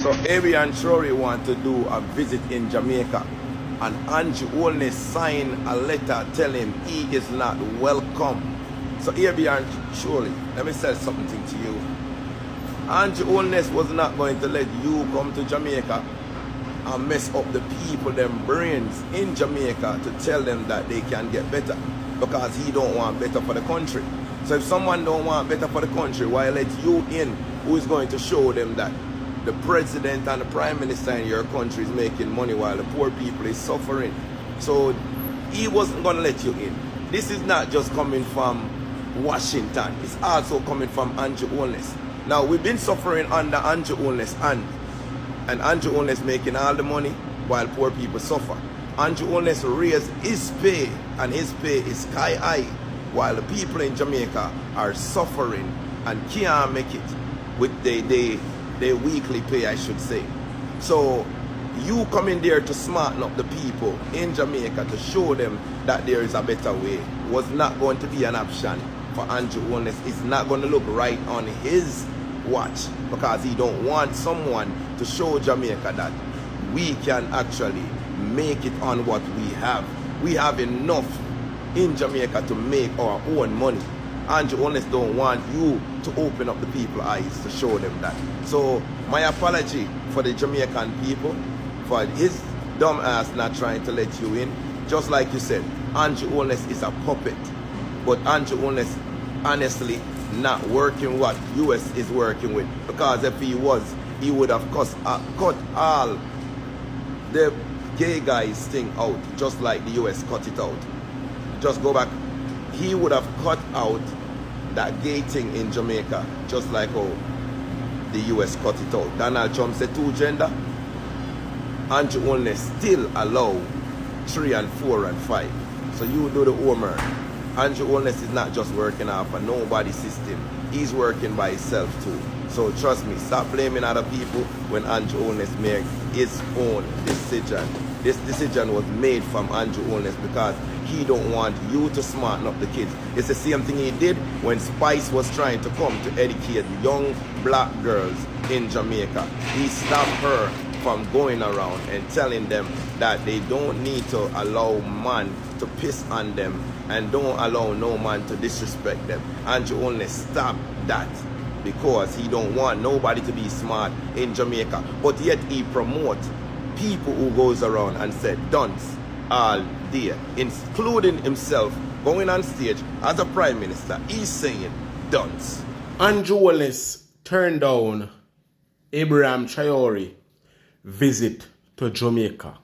So Abby and Traore want to do a visit in Jamaica, and Holness signed a letter telling him he is not welcome. So Abby and Traore, let me say something to you. Holness was not going to let you come to Jamaica and mess up the people, them brains in Jamaica, to tell them that they can get better, because he don't want better for the country. So if someone don't want better for the country, why let you in, who is going to show them that the president and the prime minister in your country is making money while the poor people is suffering? So he wasn't going to let you in. This is not just coming from Washington, it's also coming from Holness. Now, we've been suffering under Holness, and Holness making all the money while poor people suffer. Holness raised his pay, and his pay is sky high, while the people in Jamaica are suffering and can't make it with their weekly pay, I should say. So you come in there to smarten up the people in Jamaica, to show them that there is a better way, was not going to be an option for Holness. It's not going to look right on his watch, because he don't want someone to show Jamaica that we can actually make it on what we have. We have enough in Jamaica to make our own money. Holness don't want you to open up the people's eyes to show them that. So my apology for the Jamaican people for his dumb ass not trying to let you in. Just like you said, Holness is a puppet, but Holness honestly not working what US is working with, because if he was, he would have cut all the gay guys thing out, just like the US cut it out. Just go back, he would have cut out that gay thing in Jamaica, just like how the US cut it out. Donald Trump said 2 gender, Holness still allow 3 and 4 and 5. So you do the homework. Holness is not just working off a nobody system. He's working by himself too. So trust me, stop blaming other people when Holness made his own decision. This decision was made from Holness because he don't want you to smarten up the kids. It's the same thing he did when Spice was trying to come to educate young black girls in Jamaica. He stopped her from going around and telling them that they don't need to allow man to piss on them, and don't allow no man to disrespect them. Holness stopped that because he don't want nobody to be smart in Jamaica. But yet he promote people who goes around and said dunce all day, including himself going on stage as a prime minister. He's saying dunce. Holness turned down Ibrahim Traore visit to Jamaica.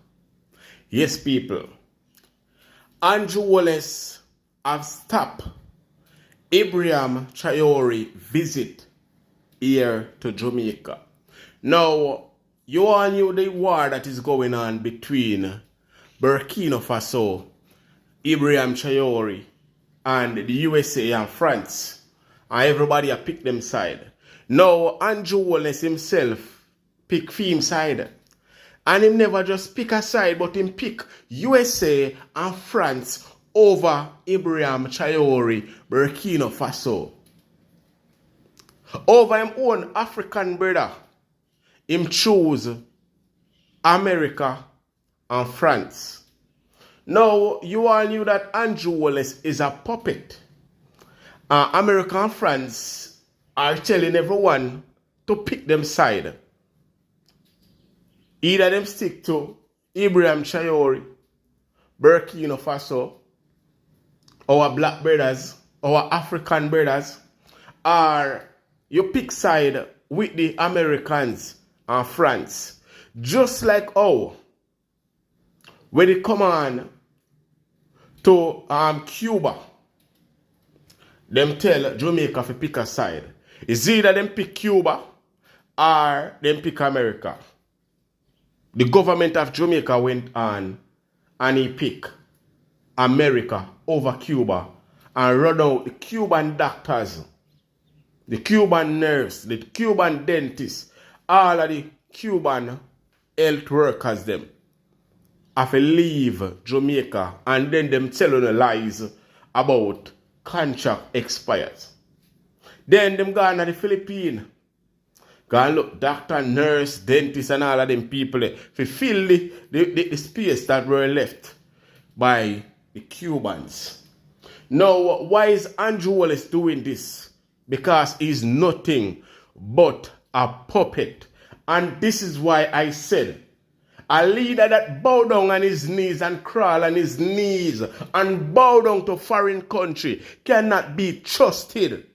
Yes, people. Holness have stopped Ibrahim Traore visit here to Jamaica. Now, you all knew the war that is going on between Burkina Faso, Ibrahim Traore, and the USA and France. And everybody have picked them side. Now, Holness himself pick him side. And him never just pick a side, but him pick USA and France over Ibrahim Traore, Burkina Faso. Over him own African brother, him choose America and France. Now, you all knew that Holness is a puppet. America and France are telling everyone to pick them side. Either them stick to Ibrahim Traore, Burkina Faso, our black brothers, our African brothers, or you pick side with the Americans and France. Just like how when it come on to Cuba, them tell Jamaica to pick a side. It's either them pick Cuba or them pick America. The government of Jamaica went on and he picked America over Cuba and run out the Cuban doctors, the Cuban nurse, the Cuban dentists, all of the Cuban health workers them have to leave Jamaica, and then them telling the lies about contract expires. Then them gone to the Philippines. Go and look, doctor, nurse, dentist, and all of them people to fill the space that were left by the Cubans. Now, why is Andrew Holness doing this? Because he's nothing but a puppet. And this is why I said, a leader that bow down on his knees and crawl on his knees and bow down to foreign country cannot be trusted.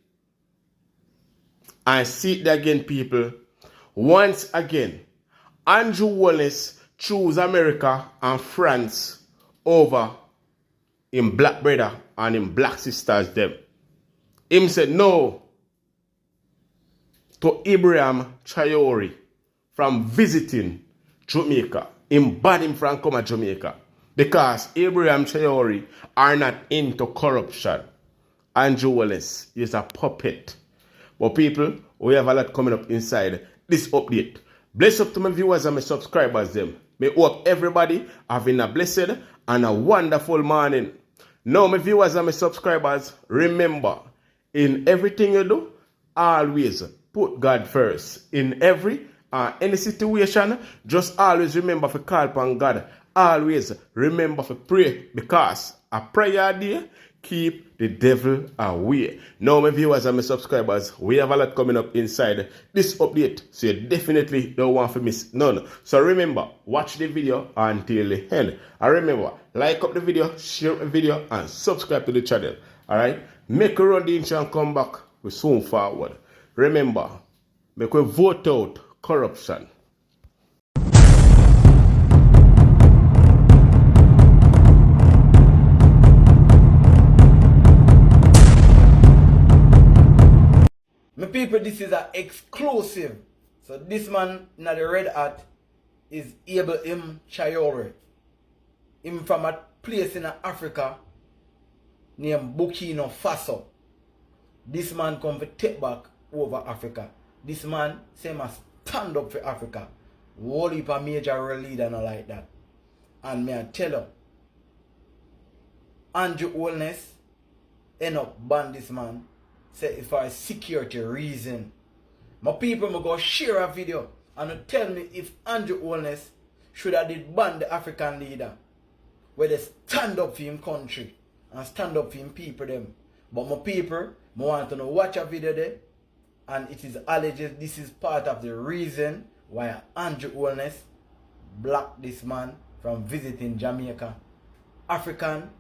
I see it again, people. Once again, Andrew Holness choose America and France over him black brother and him black sisters them. Him said no to Ibrahim Traore from visiting Jamaica. Him banned him from coming to Jamaica because Ibrahim Traore are not into corruption. Andrew Holness is a puppet. But people, we have a lot coming up inside this update. Bless up to my viewers and my subscribers them. May hope everybody having a blessed and a wonderful morning. Now my viewers and my subscribers, remember, in everything you do, always put God first. In any situation, just always remember to call upon God. Always remember to pray, because a prayer day keep the devil away. Now my viewers and my subscribers, we have a lot coming up inside this update, so you definitely don't want to miss none. So remember, watch the video until the end. And remember, like up the video, share the video, and subscribe to the channel. Alright? Make a run the intro and come back. We soon forward. Remember, make we vote out corruption. My people, this is an exclusive. So this man in the red hat is Ibrahim Traore. Him from a place in Africa named Burkina Faso. This man come to take back over Africa. This man say must stand up for Africa. Whole heap of major world leader not like that. And me I tell you, Andrew Holness end up ban this man. Say for a security reason. My people may go share a video and tell me if Andrew Holness should have did ban the African leader, where they stand up for him country and stand up for him people them. But my people, I want to know watch a video there, and it is alleged this is part of the reason why Andrew Holness blocked this man from visiting Jamaica. African,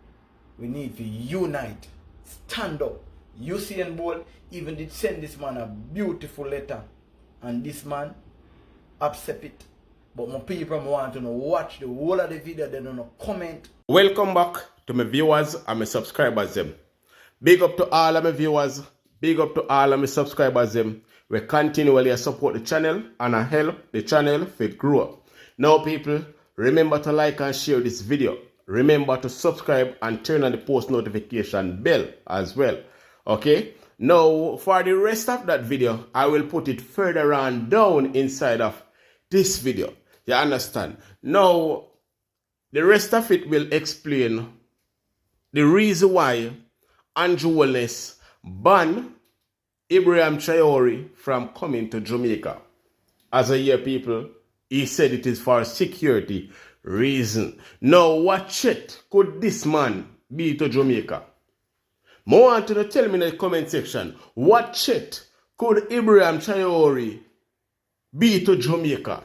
we need to unite, stand up. Usain Bolt even did send this man a beautiful letter, and this man accept it. But my people want to know watch the whole of the video, they don't comment. Welcome back to my viewers and my subscribers them. Big up to all of my viewers, big up to all of my subscribers them. We continually support the channel and I help the channel to grow. Now people, remember to like and share this video. Remember to subscribe and turn on the post notification bell as well. Okay, now for the rest of that video, I will put it further on down inside of this video. You understand? Now, the rest of it will explain the reason why Andrew Holness banned Ibrahim Traore from coming to Jamaica. As I hear people, he said it is for security reason. Now, what threat could this man be to Jamaica? I want you to tell me in the comment section, what threat could Ibrahim Traore be to Jamaica?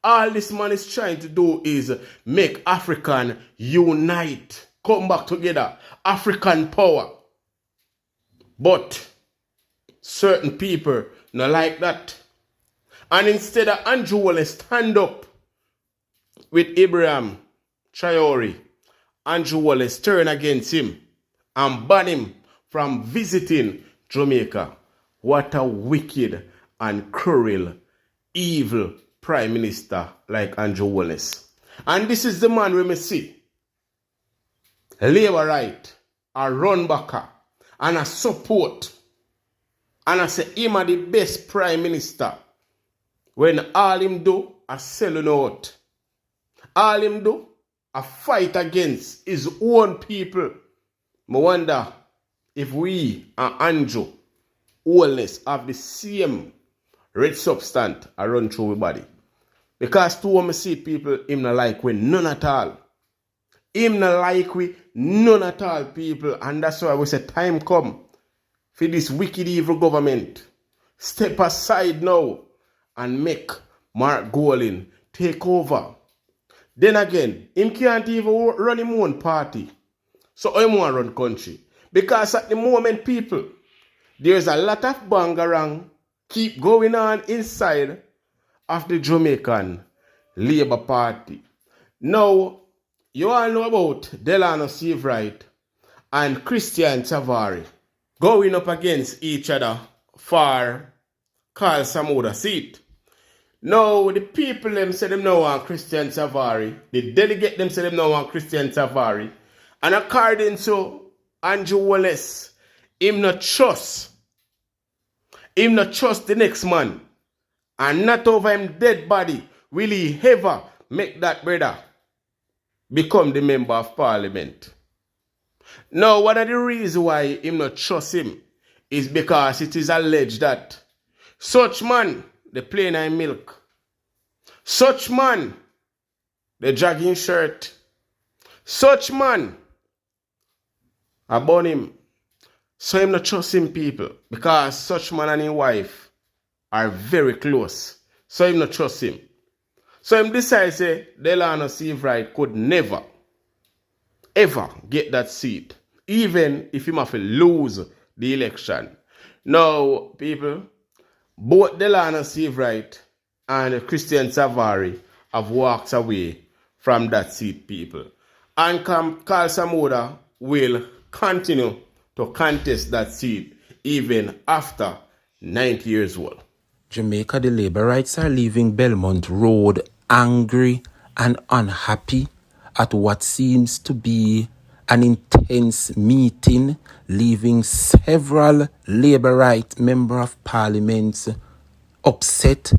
All this man is trying to do is make African unite, come back together, African power. But certain people not like that. And instead of Andrew Holness stand up with Ibrahim Traore, Andrew Holness turn against him and ban him from visiting Jamaica. What a wicked and cruel, evil Prime Minister like Andrew Holness. And this is the man we may see. Labourite, a run backer, and a support. And I say him are the best Prime Minister. When all him do are selling out. All him do a fight against his own people. I wonder if we and Andrew Holness have the same red substance I run through my body. Because two of me see people, him not like we none at all. Him not like we none at all, people. And that's why we say time come for this wicked evil government. Step aside now and make Mark Golding take over. Then again, him can't even run his own party. So him want run country. Because at the moment, people, there's a lot of bangarang keep going on inside of the Jamaican Labour Party. Now, you all know about Delano Seavright and Christian Traore going up against each other for Carl Samuda seat. Now, the people them say them now want Christian Traore. The delegate them say them now want Christian Traore. And according to Andrew Holness, him not trust the next man. And not over him dead body will he ever make that brother become the member of parliament. Now, one of the reasons why him not trust him is because it is alleged that such man, they plain and milk. Such man, the jogging shirt. Such man, I burn him. So him not trust him, people, because such man and his wife are very close. So him not trust him. So him decide say Delano Seavright could never, ever get that seat, even if him have to lose the election. Now, people, both Delano Seavright and Christian Traore have walked away from that seat, people. And Carl Samuda will continue to contest that seat even after 90 years old. Jamaica, the Labourites are leaving Belmont Road angry and unhappy at what seems to be an intense meeting, leaving several Labourite member of parliament upset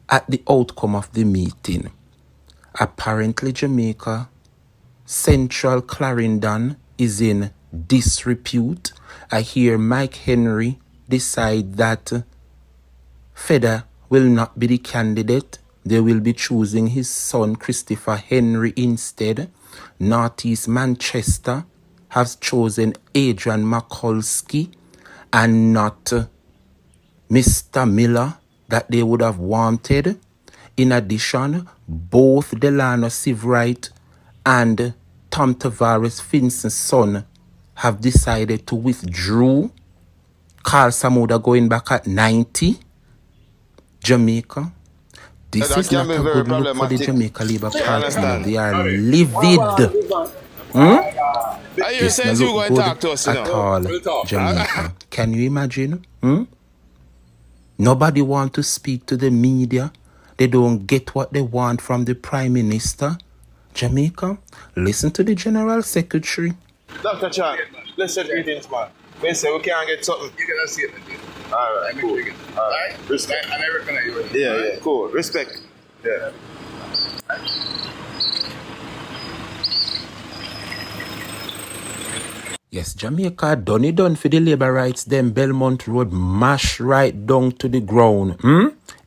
at the outcome of the meeting. Apparently, Jamaica Central Clarendon is in disrepute. I hear Mike Henry decide that Feder will not be the candidate. They will be choosing his son Christopher Henry instead. Northeast Manchester has chosen Adrian Makulski and not Mr. Miller that they would have wanted. In addition, both Delano Seavright and Tom Tavares Finson's son have decided to withdraw. Carl Samuda going back at 90. Jamaica. This is not a good look for the Jamaica Labour Party. They are livid. This doesn't look good at all, Jamaica. Can you imagine? Nobody want to speak to the media. They don't get what they want from the Prime Minister. Jamaica, listen to the General Secretary. Dr. Chan, let's set greetings, man. We say we can't get something. You cannot see it. Alright, cool. Alright? Respect. And I recognize you. Yeah, cool. Respect. Yeah. Yes, Jamaica done it done for the Labourites. Them Belmont Road mash right down to the ground.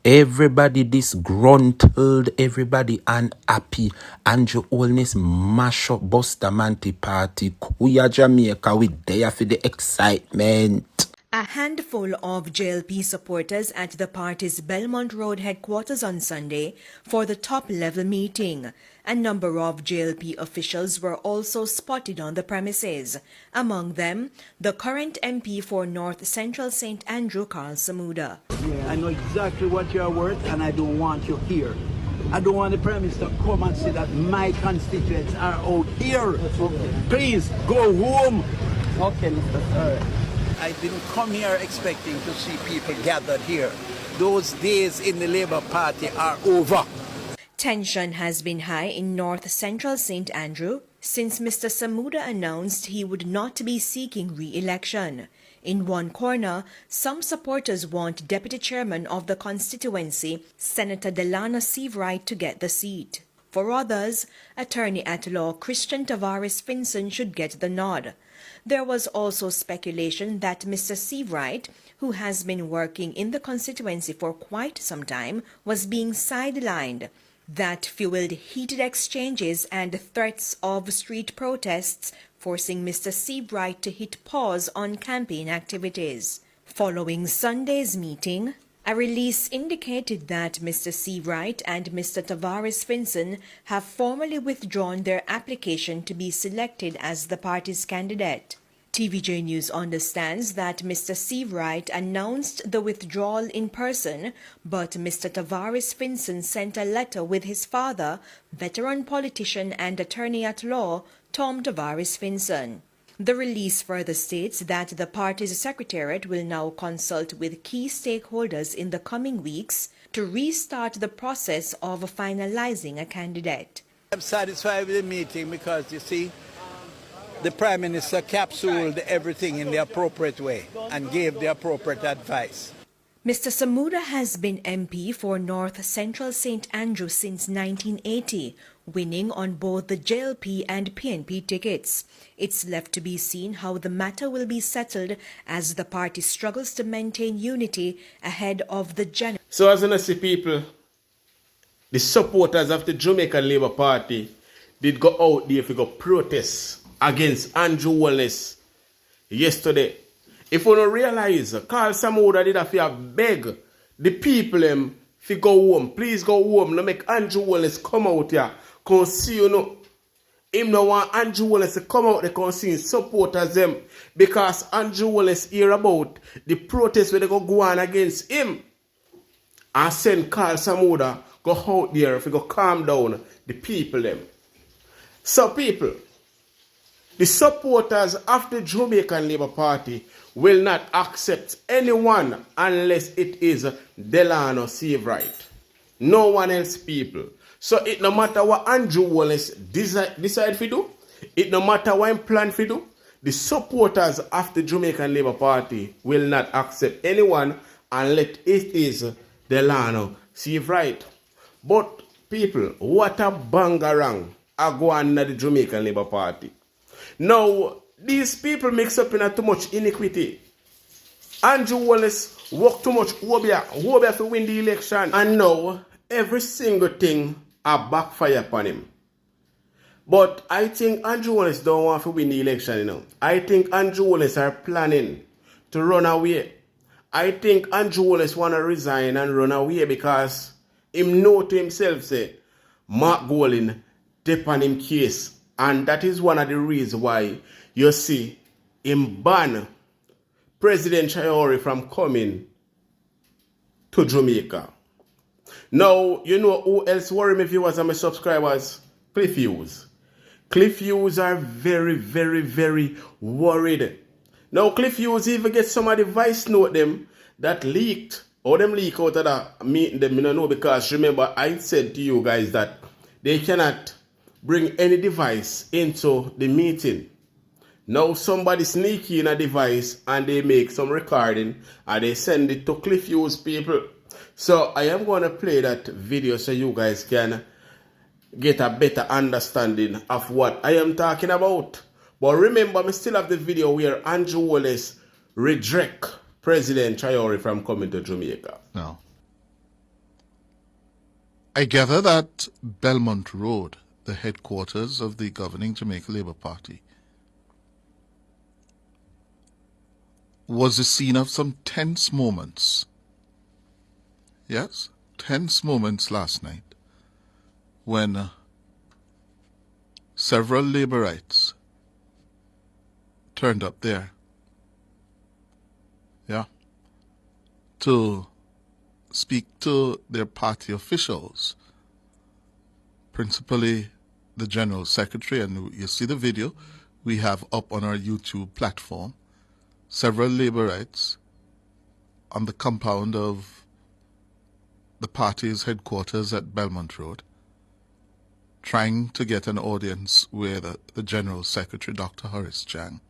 Everybody disgruntled, everybody unhappy. Andrew Holness mash up Bustamante Party. Kuya Jamaica, we there for the excitement. A handful of JLP supporters at the party's Belmont Road headquarters on Sunday for the top-level meeting. A number of JLP officials were also spotted on the premises. Among them, the current MP for North Central St. Andrew, Carl Samuda. I know exactly what you're worth, and I don't want you here. I don't want the Prime Minister to come and say that my constituents are out here. Please, go home. Okay, Mr. Sir. I didn't come here expecting to see people gathered here. Those days in the Labour Party are over. Tension has been high in North Central St. Andrew since Mr. Samuda announced he would not be seeking re-election. In one corner, some supporters want Deputy Chairman of the constituency, Senator Delano Seavright, to get the seat. For others, attorney-at-law Christian Tavares Finson should get the nod. There was also speculation that Mr. Seawright, who has been working in the constituency for quite some time, was being sidelined. That fueled heated exchanges and threats of street protests, forcing Mr. Seawright to hit pause on campaign activities. Following Sunday's meeting, a release indicated that Mr. Seawright and Mr. Tavares Finson have formally withdrawn their application to be selected as the party's candidate. TVJ News understands that Mr. Seawright announced the withdrawal in person, but Mr. Tavares Finson sent a letter with his father, veteran politician and attorney-at-law Tom Tavares Finson. The release further states that the party's secretariat will now consult with key stakeholders in the coming weeks to restart the process of finalizing a candidate. I'm satisfied with the meeting because, you see, the Prime Minister capsuled everything in the appropriate way and gave the appropriate advice. Mr. Samuda has been MP for North Central St. Andrew since 1980, winning on both the JLP and PNP tickets. It's left to be seen how the matter will be settled as the party struggles to maintain unity ahead of the general. So as you see, people, the supporters of the Jamaican Labour Party did go out there to go protest against Andrew Holness yesterday. If you don't realize, Carl Samuda did have to beg the people to go home. Please go home. No make Andrew Holness come out here. Come see you know. Him no want Andrew Holness to come out. They can see his supporters them. Because Andrew Holness hear about the protest where they go on against him. And send Carl Samuda go out there if go calm down the people them. So people, the supporters of the Jamaican Labour Party will not accept anyone unless it is Delano Seawright. No one else, people. So it no matter what Andrew Holness decide to do, it no matter what him plan to do, the supporters of the Jamaican Labour Party will not accept anyone unless it is Delano Seawright. But people, what a bangarang are going on the Jamaican Labour Party. Now, these people mix up in too much iniquity. Andrew Holness work too much Wobia to win the election. And now, every single thing a backfire upon him. But I think Andrew Holness don't want to win the election, you know. I think Andrew Holness are planning to run away. I think Andrew Holness want to resign and run away because him know to himself, say, Mark Golding dip on him case. And that is one of the reasons why you see him ban President Traore from coming to Jamaica. Now, you know who else worry me, viewers and my subscribers? Cliff Hughes. Cliff Hughes are very, very, very worried. Now, Cliff Hughes even get some of the voice note them that leaked. Or them leak out of that meeting them, I don't know, because remember I said to you guys that they cannot bring any device into the meeting. Now somebody sneak in a device and they make some recording and they send it to Cliff Hughes people. So I am going to play that video so you guys can get a better understanding of what I am talking about. But remember, I still have the video where Andrew Holness reject President Traore from coming to Jamaica. Now, I gather that Belmont Road, the headquarters of the governing Jamaica Labour Party, was the scene of some tense moments. Yes, tense moments last night when several Labourites turned up there, to speak to their party officials, principally the General Secretary, and you see the video we have up on our YouTube platform. Several Labourites on the compound of the party's headquarters at Belmont Road, trying to get an audience with the General Secretary, Dr. Horace Chang.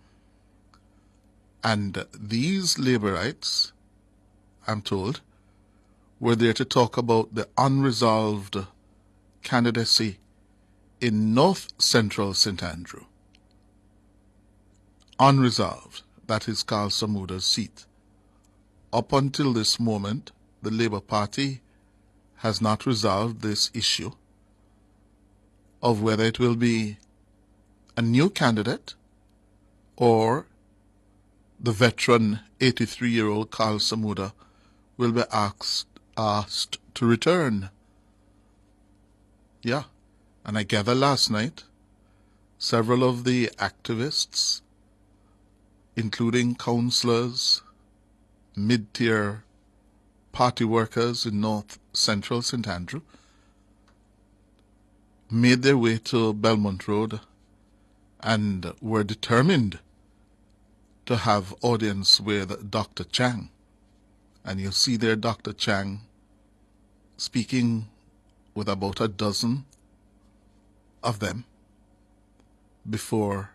And these Labourites, I'm told, were there to talk about the unresolved candidacy in North Central St. Andrew. unresolved. That is Carl Samuda's seat. Up until this moment, the Labour Party has not resolved this issue of whether it will be a new candidate or the veteran 83-year-old Carl Samuda will be asked to return. Yeah, and I gather last night several of the activists, including councillors, mid-tier party workers in North Central St. Andrew, made their way to Belmont Road and were determined to have audience with Dr. Chang. And you see there Dr. Chang speaking with about a dozen of them before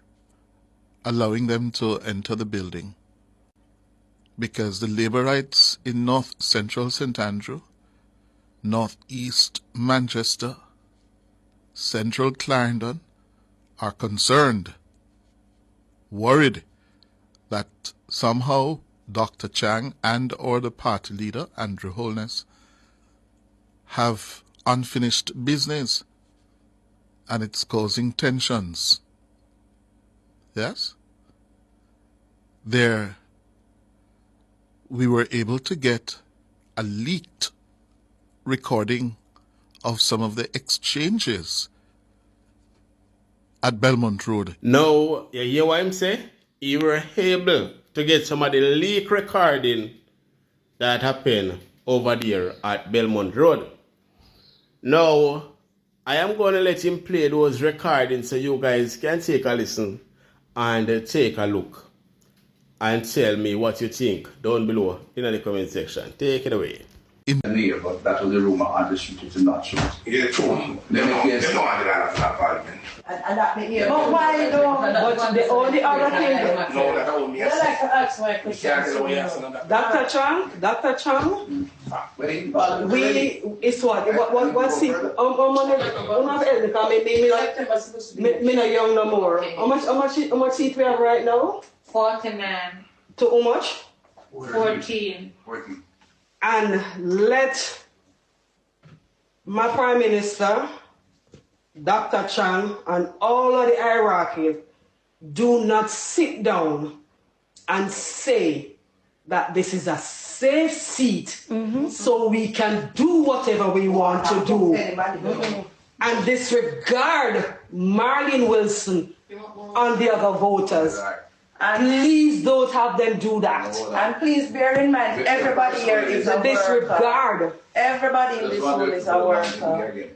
allowing them to enter the building, because the Labourites in North Central St. Andrew, North East Manchester, Central Clarendon are concerned, worried that somehow Dr. Chang and or the party leader, Andrew Holness, have unfinished business and it's causing tensions. Yes? There, we were able to get a leaked recording of some of the exchanges at Belmont Road. Now, you hear what I'm saying? You were able to get some of the leak recording that happened over there at Belmont Road. Now, I am going to let him play those recordings so you guys can take a listen and take a look and tell me what you think down below in the comment section. Take it away. But that was the rumor on the street, it's not true. Yeah, true. Let me guess. They know I did that in apartment. And that may hear. But why though? But the only other thing. No, that won't be a I like to ask my question. Dr. Chang, it's what's it? Me no young no more. How much seat we have right now? 49. To how much? 14. And let my Prime Minister, Dr. Chang, and all of the hierarchy do not sit down and say that this is a safe seat so we can do whatever we want to do. And disregard Marlene Wilson and the other voters. Please don't have them do that. And please bear in mind, everybody here is a disregard. Everybody in this room is a worker.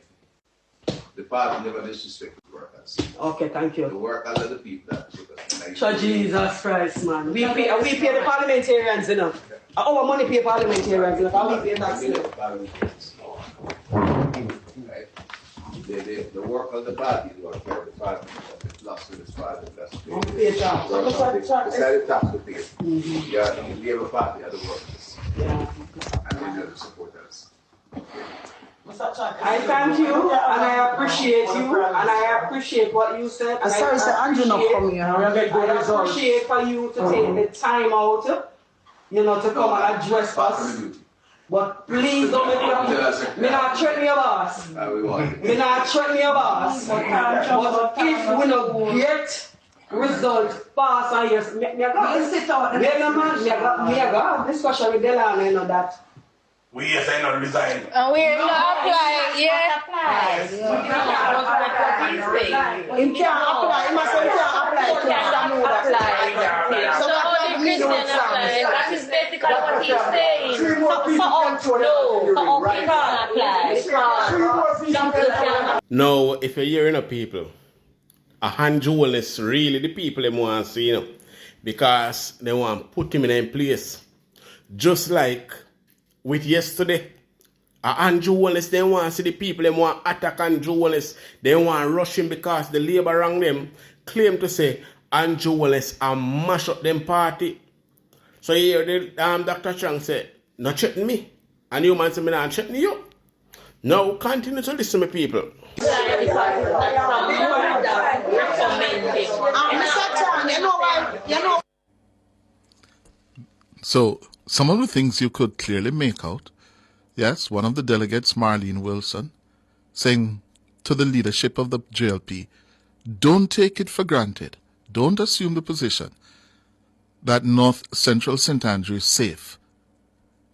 The party never disrespect the workers. Okay, thank you. The workers are the people that put us. So Jesus Christ, man. We pay the parliamentarians, you know. Our money pay parliamentarians, you know. We pay tax, you know. Right? The work of the party is what the party lost to this party. That's the tax to pay. Yeah, the Labour Party are the workers. Yeah. And they are the supporters. I thank you and I appreciate you and I appreciate what you said. And sorry, sir, Andrew not coming. I appreciate for you to take the time out, you know, to come and address us. But please don't make me not threaten your boss. Me not threaten your boss. But if we don't get result pass and yes, me go sit out. Me go discussion with Delano, you know that. We yes, I not resign. We not apply. Yeah. He can't apply. He must apply. So only Christian apply. That is basically what he's saying. Apply. Now, if you're hearing of people, a handjewel is really the people they want to see, you know, because they want to put him in a place. Just like with yesterday, Andrew Wallace, they want to see the people, they want to attack Andrew Wallace, they want to rush him because the Labour rang them, claim to say Andrew Wallace and mash up them party. So here, Dr. Chang said, not threaten me. And you man say, me not threaten you. Now continue to listen to me, people. So, some of the things you could clearly make out. Yes, one of the delegates, Marlene Wilson, saying to the leadership of the JLP, don't take it for granted. Don't assume the position that North Central St. Andrew is safe.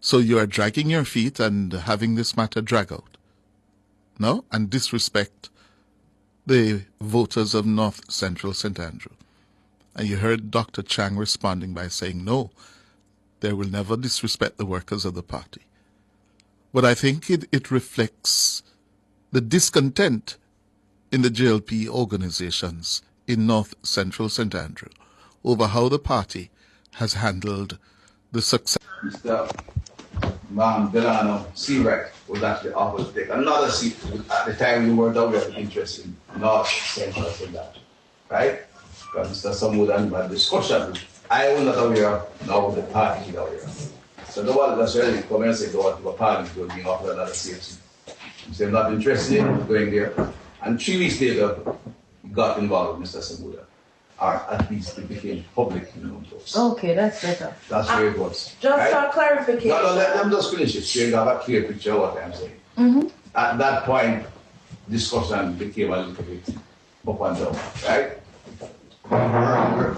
So you are dragging your feet and having this matter drag out. No? And disrespect the voters of North Central St. Andrew. And you heard Dr. Chang responding by saying, no, they will never disrespect the workers of the party. But I think it reflects the discontent in the JLP organizations in North Central St. Andrew over how the party has handled the success. Mr. Delano Seawright was actually offered to take another seat. At the time we weren't aware of interest in North Central St. Andrew, right? Because Mr. Samuda had discussion. I was not aware, now the party is aware. So no one necessarily come and say go to a party to being offered another safe seat. He said, I'm not interested in going there. And 3 weeks later, he got involved with Mr. Samuda. Or at least it became public known to us. Okay, that's better. That's where it was. Just right? for clarification. No, let them just finish it. So you have a clear picture of what I'm saying. At that point, discussion became a little bit up and down, right?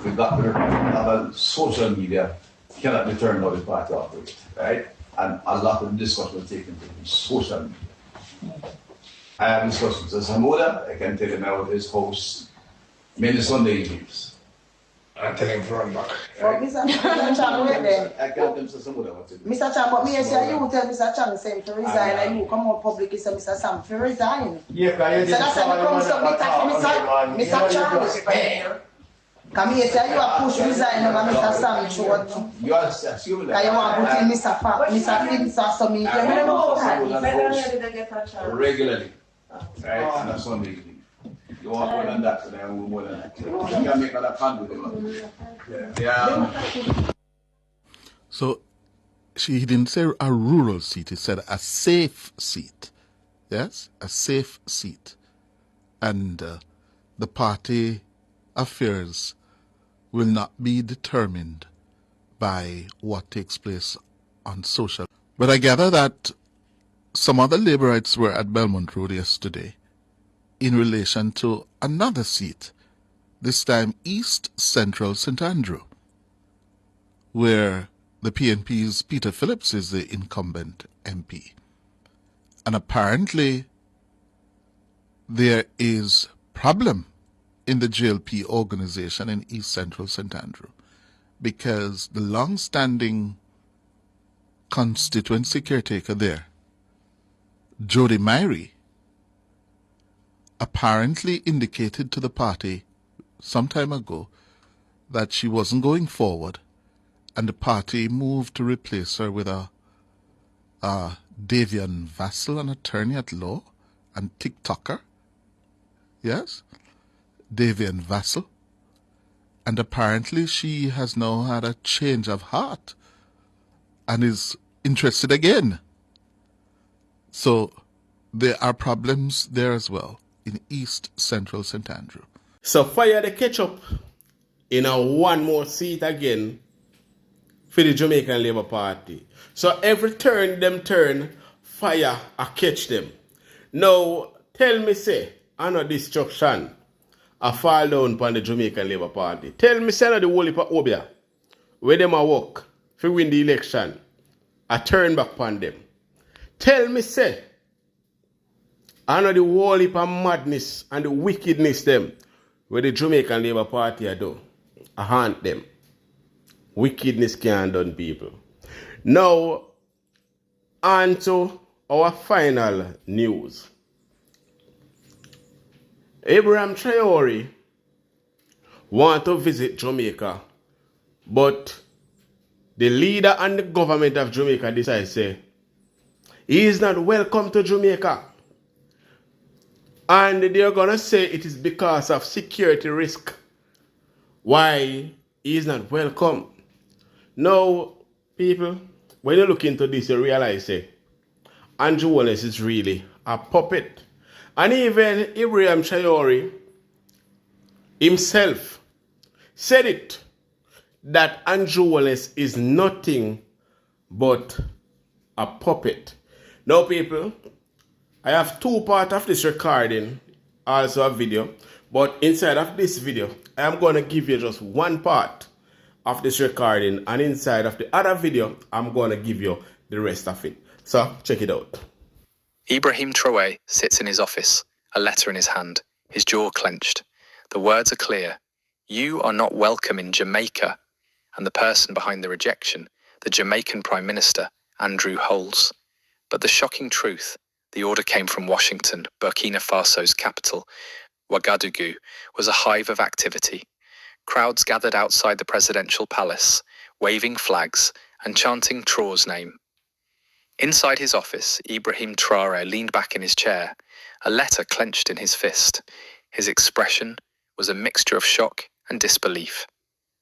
We got the social media cannot determine how the party operates, right? And a lot of the discussion was taken to social media. I have discussions with Samuda. I can tell you now his host many Sunday evenings. I tell him to run back. But Mr. Chang, wait there. I can't tell Mr. Samuda what to do. Mr. Chang, but me say you tell Mr. Chang say to resign and you come out publicly say Mr. Sam to resign. Yeah, because you So that's why come so Mr. Chang. Come here say you are push resign over Mr. Sam short. You are assuming that. You want to put in Mr. Finsa so me. I know Samuda regularly. Right? And that's Sunday evening. You want more than that, so then we'll more than that. You can make other fun with them. Yeah. So he didn't say a rural seat, he said a safe seat. Yes, a safe seat. And the party affairs will not be determined by what takes place on social. But I gather that some other Labourites were at Belmont Road yesterday in relation to another seat, this time East Central St. Andrew, where the PNP's Peter Phillips is the incumbent MP. And apparently there is problem in the JLP organization in East Central St. Andrew because the long-standing constituency caretaker there, Jody Myrie, apparently indicated to the party some time ago that she wasn't going forward, and the party moved to replace her with a Davian Vassell, an attorney at law and TikToker. Yes, Davian Vassell. And apparently she has now had a change of heart and is interested again. So there are problems there as well in East Central St. Andrew. So fire the ketchup in a one more seat again for the Jamaican Labour Party. So every turn them turn, fire I catch them. Now tell me say, I know destruction I fall down upon the Jamaican Labour Party. Tell me say the whole heap of Obia where them a work to win the election, I turn back upon them. Tell me say I know the whole heap of madness and the wickedness them where the Jamaican Labour Party are do. I haunt them. Wickedness can't done people. Now, on to our final news. Ibrahim Traore want to visit Jamaica, but the leader and the government of Jamaica decide to say he is not welcome to Jamaica. And they're going to say it is because of security risk why he is not welcome. Now, people, when you look into this, you realize Andrew Holness is really a puppet. And even Ibrahim Traore himself said it, that Andrew Holness is nothing but a puppet. Now people, I have two parts of this recording, also a video, but inside of this video, I am going to give you just one part of this recording, and inside of the other video, I'm going to give you the rest of it. So check it out. Ibrahim Traore sits in his office, a letter in his hand, his jaw clenched. The words are clear. You are not welcome in Jamaica. And the person behind the rejection, the Jamaican Prime Minister, Andrew Holness. But the shocking truth, the order came from Washington, Burkina Faso's capital. Ouagadougou was a hive of activity. Crowds gathered outside the presidential palace, waving flags and chanting Traore's name. Inside his office, Ibrahim Traore leaned back in his chair, a letter clenched in his fist. His expression was a mixture of shock and disbelief.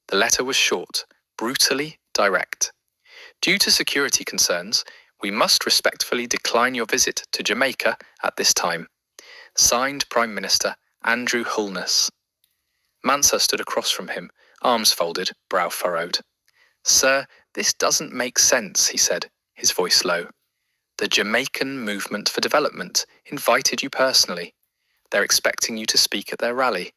The letter was short, brutally direct. Due to security concerns, we must respectfully decline your visit to Jamaica at this time. Signed Prime Minister Andrew Holness. Mansa stood across from him, arms folded, brow furrowed. Sir, this doesn't make sense, he said, his voice low. The Jamaican Movement for Development invited you personally. They're expecting you to speak at their rally.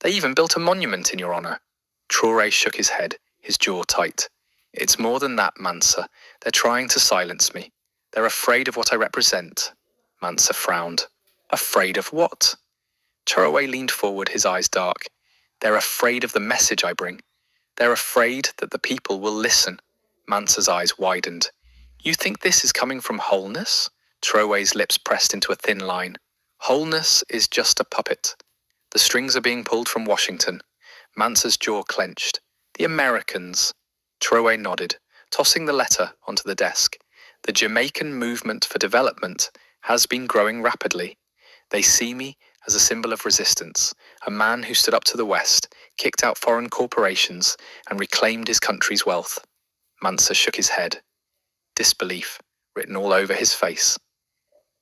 They even built a monument in your honor. Traore shook his head, his jaw tight. It's more than that, Mansa. They're trying to silence me. They're afraid of what I represent. Mansa frowned. Afraid of what? Traore leaned forward, his eyes dark. They're afraid of the message I bring. They're afraid that the people will listen. Mansa's eyes widened. You think this is coming from Holness? Traore's lips pressed into a thin line. Holness is just a puppet. The strings are being pulled from Washington. Mansa's jaw clenched. The Americans. Traore nodded, tossing the letter onto the desk. The Jamaican Movement for Development has been growing rapidly. They see me as a symbol of resistance, a man who stood up to the West, kicked out foreign corporations, and reclaimed his country's wealth. Mansa shook his head. Disbelief written all over his face.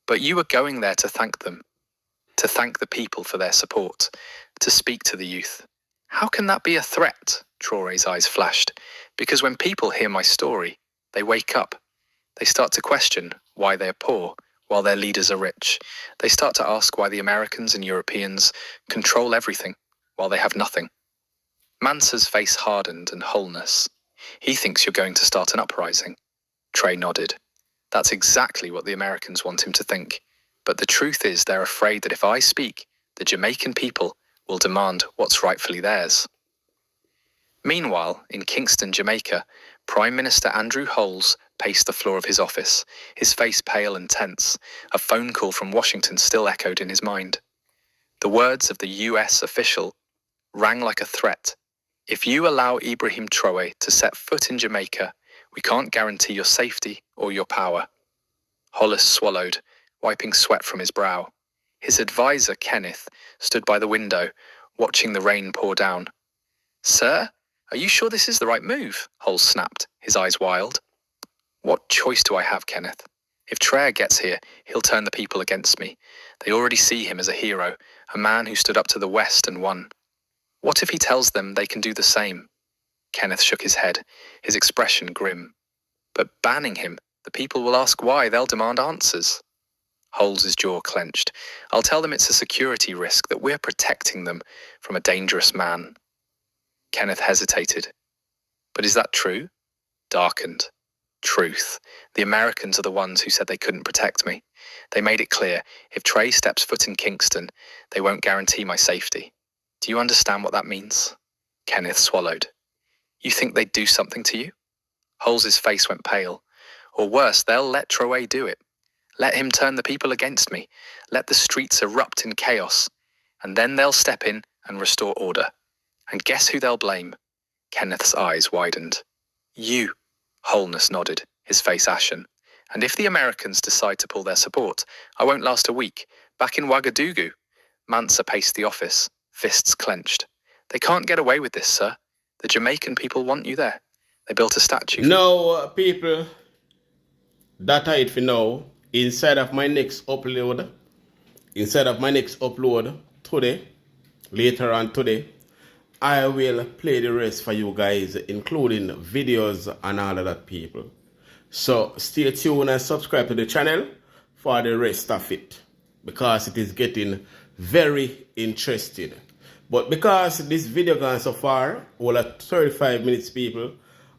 But you were going there to thank them, to thank the people for their support, to speak to the youth. How can that be a threat? Traore's eyes flashed. Because when people hear my story, they wake up. They start to question why they're poor while their leaders are rich. They start to ask why the Americans and Europeans control everything while they have nothing. Mansa's face hardened and Holness. He thinks you're going to start an uprising. Trey nodded. That's exactly what the Americans want him to think. But the truth is they're afraid that if I speak, the Jamaican people will demand what's rightfully theirs. Meanwhile, in Kingston, Jamaica, Prime Minister Andrew Holness paced the floor of his office, his face pale and tense. A phone call from Washington still echoed in his mind. The words of the US official rang like a threat. If you allow Ibrahim Traore to set foot in Jamaica, we can't guarantee your safety or your power. Holness swallowed, wiping sweat from his brow. His advisor, Kenneth, stood by the window, watching the rain pour down. Sir, are you sure this is the right move? Holness snapped, his eyes wild. What choice do I have, Kenneth? If Traore gets here, he'll turn the people against me. They already see him as a hero, a man who stood up to the West and won. What if he tells them they can do the same? Kenneth shook his head, his expression grim. But banning him, the people will ask why. They'll demand answers. Holmes' jaw clenched. I'll tell them it's a security risk, that we're protecting them from a dangerous man. Kenneth hesitated. But is that true? Darkened. Truth. The Americans are the ones who said they couldn't protect me. They made it clear, if Traore steps foot in Kingston, they won't guarantee my safety. Do you understand what that means? Kenneth swallowed. You think they'd do something to you? Holmes' face went pale. Or worse, they'll let Traore do it. Let him turn the people against me. Let the streets erupt in chaos. And then they'll step in and restore order. And guess who they'll blame? Kenneth's eyes widened. You. Holness nodded, his face ashen. And if the Americans decide to pull their support, I won't last a week. Back in Ouagadougou. Mansa paced the office, fists clenched. They can't get away with this, sir. The Jamaican people want you there. They built a statue. No, people, that I it for now. Inside of my next upload, inside of my next upload today, later on today, I will play the rest for you guys, including videos and all of that, people. So stay tuned and subscribe to the channel for the rest of it, because it is getting very interesting. But because this video gone so far, well at 35 minutes, people,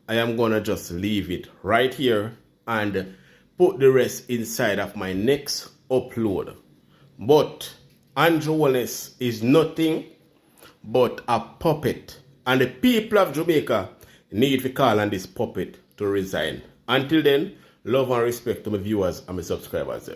I am gonna just leave it right here and put the rest inside of my next upload. But Andrew Holness is nothing but a puppet, and the people of Jamaica need to call on this puppet to resign. Until then, love and respect to my viewers and my subscribers.